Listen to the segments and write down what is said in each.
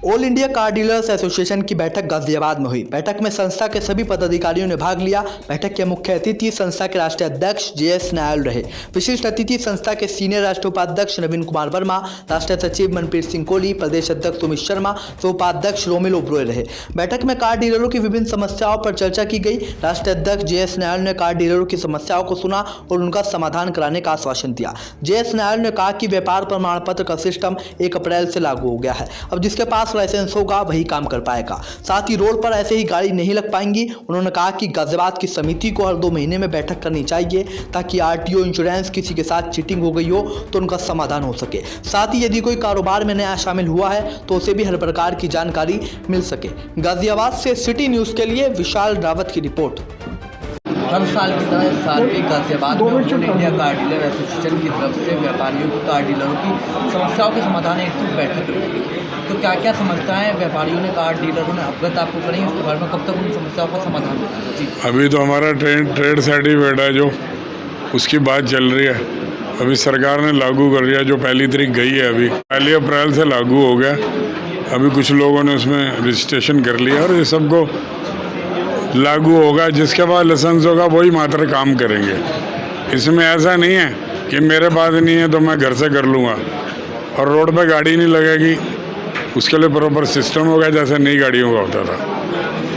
All India car dealers association की बैठक गाजियाबाद में हुई। बैठक में संस्था के सभी पदाधिकारियों ने भाग लिया। बैठक के मुख्य अतिथि संस्था के राष्ट्रीय अध्यक्ष JS नायल रहे। विशिष्ट अतिथि संस्था के सीनियर राष्ट्रीय उपाध्यक्ष नवीन कुमार वर्मा, राष्ट्रीय सचिव मनप्रीत सिंह कोहली, प्रदेश अध्यक्ष सुमित शर्मा व उपाध्यक्ष रोमिल ओब्रॉय रहे। बैठक में कार डीलरों की विभिन्न समस्याओं पर चर्चा की गई। राष्ट्रीय अध्यक्ष JS नायल ने कार डीलरों की समस्याओं को सुना और उनका समाधान कराने का आश्वासन दिया। JS नायल ने कहा कि व्यापार प्रमाण पत्र का सिस्टम 1 अप्रैल से लागू हो गया है। अब जिसके पास लाइसेंस होगा वही काम कर पाएगा। साथ ही रोड पर ऐसे ही गाड़ी नहीं लग पाएंगी। उन्होंने कहा कि गाजियाबाद की समिति को हर 2 महीने में बैठक करनी चाहिए ताकि RTO इंश्योरेंस किसी के साथ चीटिंग हो गई हो तो उनका समाधान हो सके। साथ ही यदि कोई कारोबार में नया शामिल हुआ है तो उसे भी हर प्रकार की जानकारी मिल सके। गाजियाबाद से सिटी न्यूज़ के लिए विशाल रावत की रिपोर्ट। हर साल की तरह इस साल भी गाजियाबाद में all India car dealer association की तरफ से व्यापारियों की कार डीलरों की समस्याओं के समाधान हेतु बैठक रखी। तो क्या क्या समस्याएं व्यापारियों ने कार डीलरों ने अवगत आपको करें, उसके बारे में कब तक उन समस्याओं का समाधान होगा? जी, अभी तो हमारा ट्रेड सर्टिफिकेट है जो उसकी बात चल रही है। अभी सरकार ने लागू कर दिया, जो 1 तारीख गई है, अभी 1 अप्रैल से लागू हो गया। अभी कुछ लोगों ने उसमें रजिस्ट्रेशन कर लिया और ये सबको लागू होगा। जिसके पास लाइसेंस होगा वही मात्र काम करेंगे। इसमें ऐसा नहीं है कि मेरे पास नहीं है तो मैं घर से कर लूँगा और रोड पे गाड़ी नहीं लगेगी। उसके लिए प्रॉपर सिस्टम होगा जैसे नई गाड़ियों का होता था।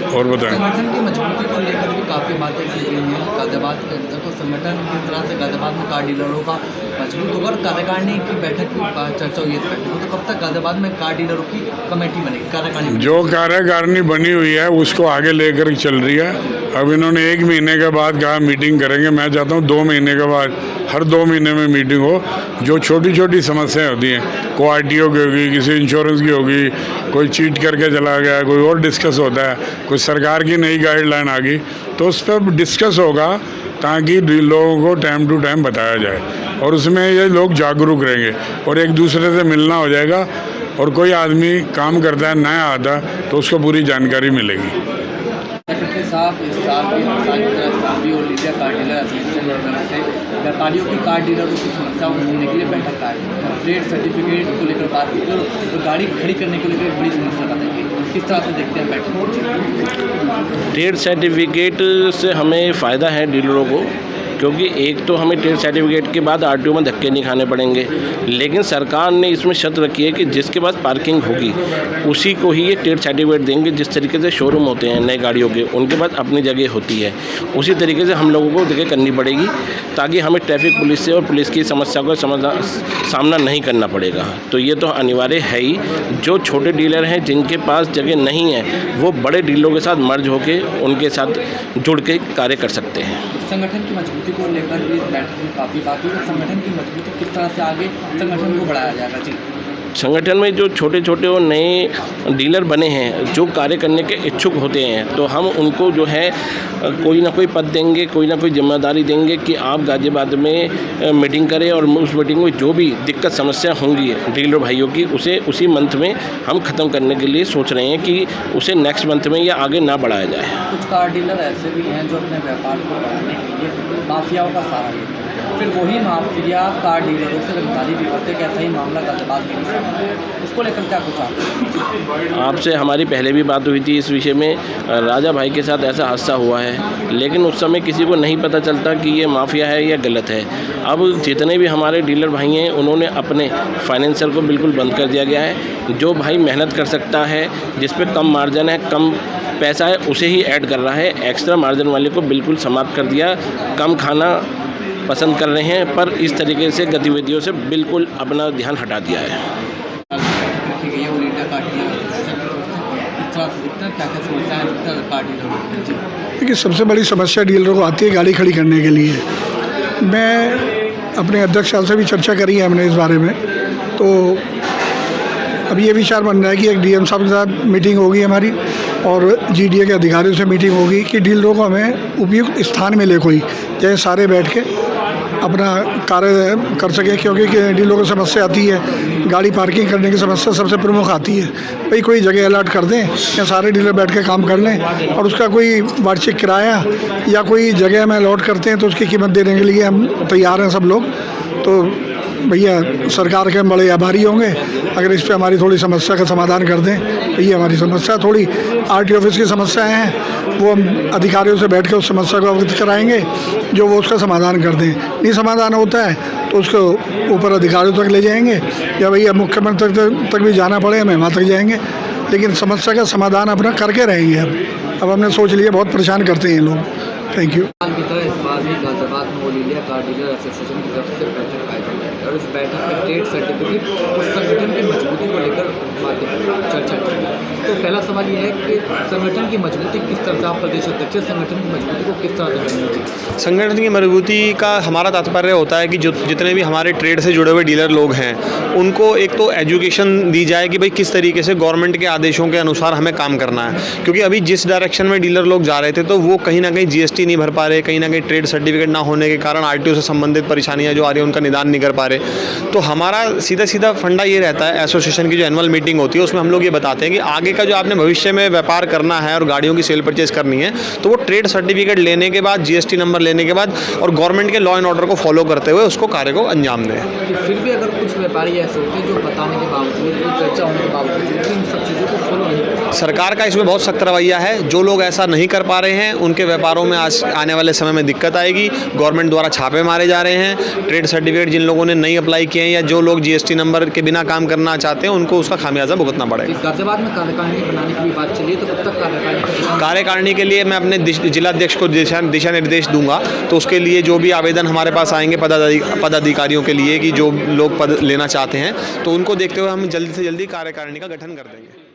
और बताएं, संगठन की मजबूती को लेकर भी काफ़ी बातें की गई हैं गाजियाबाद के अंदर। तो संगठन किस तरह से गाजियाबाद में कार डीलरों का मजबूत होगा और कार्यकारिणी की बैठक की चर्चा हुई है इस बैठक में, तो कब तक गाजियाबाद में कार डीलरों की कमेटी बनेगी, कार्यकारिणी? जो कार्यकारिणी बनी हुई है उसको आगे लेकर चल रही है। अब इन्होंने 1 महीने के बाद कहा मीटिंग करेंगे। मैं चाहता हूँ 2 महीने के बाद, हर 2 महीने में मीटिंग हो। जो छोटी छोटी समस्याएं होती हैं, कोई RTO की होगी, किसी इंश्योरेंस की होगी, कोई चीट करके चला गया, कोई और डिस्कस होता है, कोई सरकार की नई गाइडलाइन आ गई तो उस पर डिस्कस होगा ताकि लोगों को टाइम टू टाइम बताया जाए और उसमें ये लोग जागरूक रहेंगे और एक दूसरे से मिलना हो जाएगा। और कोई आदमी काम करता है नया आता तो उसको पूरी जानकारी मिलेगी। साहब, इस साल भी हर साल की तरह भी all India car dealer association की तरफ से व्यापारियों की कार डीलरों की समस्याओं को सुनने के लिए बैठक का है। ट्रेड सर्टिफिकेट को लेकर बात की और गाड़ी खड़ी करने को लेकर बड़ी समस्या बताइए, किस तरह से देखते हैं बैठक? ट्रेड सर्टिफिकेट से हमें फ़ायदा है डीलरों को, क्योंकि एक तो हमें ट्रेड सर्टिफिकेट के बाद RTO में धक्के नहीं खाने पड़ेंगे। लेकिन सरकार ने इसमें शर्त रखी है कि जिसके पास पार्किंग होगी उसी को ही ये ट्रेड सर्टिफिकेट देंगे। जिस तरीके से शोरूम होते हैं नई गाड़ियों के, उनके पास अपनी जगह होती है, उसी तरीके से हम लोगों को जगह करनी पड़ेगी ताकि हमें ट्रैफिक पुलिस से और पुलिस की समस्या को सामना नहीं करना पड़ेगा। तो ये तो अनिवार्य है ही। जो छोटे डीलर हैं जिनके पास जगह नहीं है वो बड़े डीलरों के साथ मर्ज होकर उनके साथ जुड़ के कार्य कर सकते हैं। संगठन की मजबूती को लेकर भी इस बैठक में काफ़ी बात हुई। संगठन की मजबूती किस तरह से आगे संगठन को बढ़ाया जाएगा? जी, संगठन में जो छोटे छोटे और नए डीलर बने हैं जो कार्य करने के इच्छुक होते हैं तो हम उनको जो है कोई ना कोई पद देंगे, कोई ना कोई जिम्मेदारी देंगे कि आप गाजियाबाद में मीटिंग करें और उस मीटिंग में जो भी दिक्कत समस्या होंगी डीलर भाइयों की उसे उसी मंथ में हम ख़त्म करने के लिए सोच रहे हैं कि उसे नेक्स्ट मंथ में या आगे ना बढ़ाया जाए। कुछ कार डीलर ऐसे भी हैं जो अपने व्यापार को बढ़ाने के लिए माफियाओं का सहारा लेते हैं, फिर वही माफिया कार डीलरों से रंगदारी भी करते हैं। ऐसा ही मामला गाजियाबाद में भी सामने है, उसको लेकर क्या कुछ आपसे हमारी पहले भी बात हुई थी इस विषय में। राजा भाई के साथ ऐसा हादसा हुआ है, लेकिन उस समय किसी को नहीं पता चलता कि ये माफिया है या गलत है। अब जितने भी हमारे डीलर भाई हैं उन्होंने अपने फाइनेंसर को बिल्कुल बंद कर दिया गया है। जो भाई मेहनत कर सकता है, जिस पे कम मार्जिन है, कम पैसा है, उसे ही ऐड कर रहा है। एक्स्ट्रा मार्जिन वाले को बिल्कुल समाप्त कर दिया। कम खाना पसंद कर रहे हैं पर इस तरीके से गतिविधियों से बिल्कुल अपना ध्यान हटा दिया है। देखिए, सबसे बड़ी समस्या डीलरों को आती है गाड़ी खड़ी करने के लिए। मैं अपने अध्यक्ष साहब से भी चर्चा करी है हमने इस बारे में। तो अब ये विचार बन रहा है कि एक DM साहब के साथ मीटिंग होगी हमारी और GDA के अधिकारियों से मीटिंग होगी कि डीलरों को हमें उपयुक्त स्थान मिले, कोई जैसे सारे बैठ के अपना कार्य कर सके। क्योंकि डीलरों को समस्या आती है, गाड़ी पार्किंग करने की समस्या सबसे प्रमुख आती है। भाई कोई जगह अलॉट कर दें या सारे डीलर बैठ के काम कर लें और उसका कोई वार्षिक किराया या कोई जगह में अलॉट करते हैं तो उसकी कीमत देने के लिए हम तैयार हैं सब लोग। तो भैया सरकार के हम बड़े आभारी होंगे अगर इस पे हमारी थोड़ी समस्या का समाधान कर दें। भैया हमारी समस्या थोड़ी आरटीओ ऑफिस की समस्याएं हैं, वो हम अधिकारियों से बैठ कर उस समस्या को अवगत कराएंगे, जो वो उसका समाधान कर दें। नहीं समाधान होता है तो उसको ऊपर अधिकारियों तक ले जाएंगे, या भैया मुख्यमंत्री तक भी जाना पड़े हमें वहाँ तक जाएंगे, लेकिन समस्या का समाधान अपना करके रहेंगे। अब हमने सोच लिया, बहुत परेशान करते हैं ये लोग। Thank you. की तरह इस बार भी गाजियाबाद में all India car dealer association की तरफ से बैठक आयोजित की और इस बैठक में ट्रेड सर्टिफिकेट और संगठन की मजबूती को लेकर चर्चा की। तो पहला सवाल यह है कि संगठन की मजबूती किस तरह से, आप प्रदेश अध्यक्ष, संगठन की मजबूती को किस तरह से करनी चाहिए? संगठन की मजबूती का हमारा तात्पर्य होता है कि जो जितने भी हमारे ट्रेड से जुड़े हुए डीलर लोग हैं उनको एक तो एजुकेशन दी जाए कि भाई किस तरीके से गवर्नमेंट के आदेशों के अनुसार हमें काम करना है, क्योंकि अभी जिस डायरेक्शन में डीलर लोग जा रहे थे तो वो कहीं ना कहीं जीएसटी नहीं भर पा रहे, कहीं ना कहीं ट्रेड सर्टिफिकेट ना होने के कारण आरटीओ से संबंधित परेशानियां जो आ रही हैं उनका निदान नहीं कर पा रहे। तो हमारा सीधा फंडा ये रहता है, एसोसिएशन की जो एनुअल मीटिंग होती है उसमें हम लोग ये बताते हैं कि आगे का जो आपने भविष्य में व्यापार करना है और गाड़ियों की सेल परचेज करनी है तो वो ट्रेड सर्टिफिकेट लेने के बाद, जीएसटी नंबर लेने के बाद और गवर्नमेंट के लॉ एंड ऑर्डर को फॉलो करते हुए उसको कार्य को अंजाम दें। फिर भी अगर कुछ व्यापारी ऐसे होते हैं जो बताने के बावजूद, चर्चा होने के बावजूद इन सब चीज़ों को फॉलो नहीं करते, सरकार का इसमें बहुत सख्त रवैया है। जो लोग ऐसा नहीं कर पा रहे हैं उनके व्यापारों में आज आने वाले समय में दिक्कत आएगी। गवर्नमेंट द्वारा छापे मारे जा रहे हैं। ट्रेड सर्टिफिकेट जिन लोगों ने नहीं अप्लाई किए हैं या जो लोग जीएसटी नंबर के बिना काम करना चाहते हैं उनको उसका खामियाजा भुगतना पड़ेगा। गाजियाबाद में कार्यकारिणी बनाने की भी बात चली है, तो कब तक कार्यकारिणी के लिए मैं अपने जिलाध्यक्ष को दिशा निर्देश दूंगा, तो उसके लिए जो भी आवेदन हमारे पास आएंगे पदाधिकारियों के लिए कि जो लोग पद लेना चाहते हैं तो उनको देखते हुए हम जल्दी से जल्दी कार्यकारिणी का गठन कर देंगे।